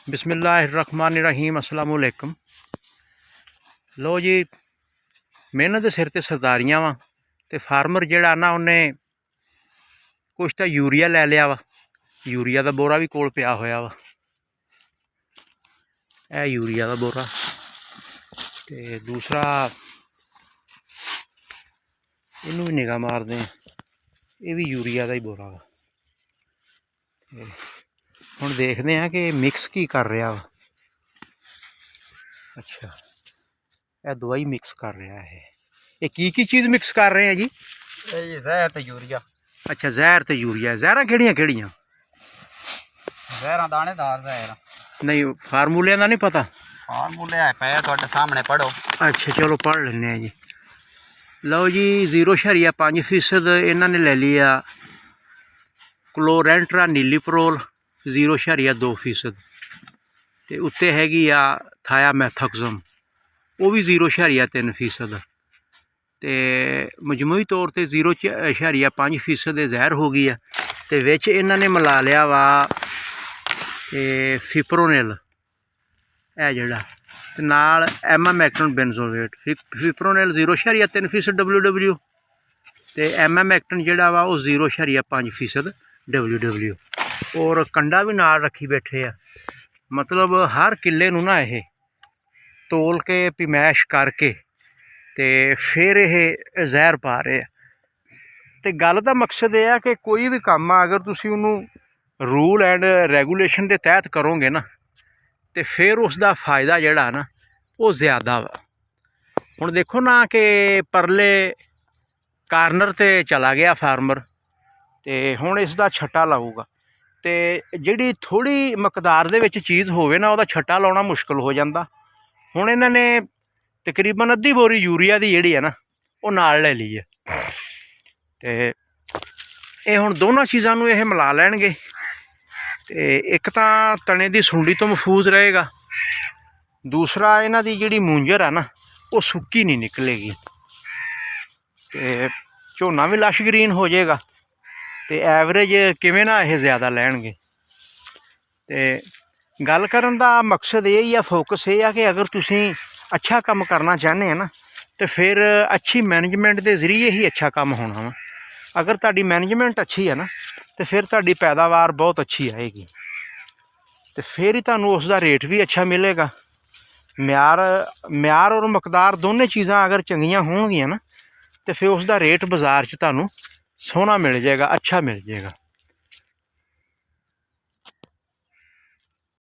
बिस्मिल्लाहिर्रहमानिर्रहीम अस्सलाम वालेकुम। लो जी, मेहनत दे सिर ते सरदारियां वा ते फार्मर जिहड़ा ना उन्हें कुछ तो यूरिया लै लिया वा। यूरिया का बोरा भी कोल पिया होया वा। यह यूरिया का बोरा ते दूसरा इनू भी निगाह मारदे हैं, ये भी यूरिया का ही बोरा वा। हुण देखते हैं कि मिक्स की कर रहा वा। अच्छा, यह दवाई मिक्स कर रहा है। ये की चीज़ मिक्स कर रहे हैं जी? ये जहर ते यूरिया। अच्छा, जहर ते यूरिया। जहरां किहड़ियां किहड़ियां? जहरां दानेदार जहर। नहीं, फार्मूले का नहीं पता। फार्मूले है पे तुहाडे सामने पढ़ो। अच्छा चलो पढ़ लें जी। लो जी, 0.5% इन्हों ने ले लिया क्लोरेंट्रा नीलीप्रोल 0.2%। तो उत्ते हैगी आ थायामैथोक्सम, वो भी 0.3%। तो मजमूई तौर पर 0.5% जहर हो गई है। तो विच इन्होंने मिला लिया वा फिप्रोनिल, है जिहड़ा ते नाल एमामैक्टिन बेंजोएट। फिप्रोनिल 0.3% WW ते एमामैक्टिन जिहड़ा वा वो 0.5% WW। और कंडा भी नाल रखी बैठे आ। मतलब हर किले नूं ना ये तोल के पिमैश करके ते फिर ये जहर पा रहे हैं। तो गल का मकसद यह है कि कोई भी काम आ अगर तुसीं उहनूं रूल एंड रेगूलेशन के तहत करोगे ना तो फिर उसका फायदा जिहड़ा ना वो ज़्यादा वा। हुण देखो ना कि परले कार्नर ते चला गया फार्मर, तो हुण इसका छट्टा लाऊगा। तो जिहड़ी थोड़ी मकदार दे विच चीज़ होवे ना, उहदा छट्टा लाउणा मुश्किल हो जाता। हुण इन्हां ने तकरीबन अद्धी बोरी यूरिया की जिहड़ी है ना वो नाल ले ली है। तो ये हुण दोनों चीज़ां नूं ये मिला लैणगे तो एक तां तने की सुंडी तो महफूज रहेगा, दूसरा इन्हां दी जिहड़ी मूंजर है ना वो सुक्की नहीं निकलेगी। तो झोना भी लश ग्रीन हो जाएगा। तो एवरेज किवें ना ये ज़्यादा लैणगे। तो गल करन दा मकसद यही है, फोकस ये है कि अगर तुसीं अच्छा काम करना चाहते हैं ना तो फिर अच्छी मैनेजमेंट के जरिए ही अच्छा काम होना वा। अगर तुहाडी मैनेजमेंट अच्छी है ना तो फिर तुहाडी पैदावार बहुत अच्छी आएगी। तो फिर ही तुहानूं उसका रेट भी अच्छा मिलेगा। म्यार और मकदार दोनों चीज़ां अगर चंगियां होणगियां ना तो फिर उसका रेट बाज़ार च तुहानूं सोहना मिल जाएगा, अच्छा मिल जाएगा।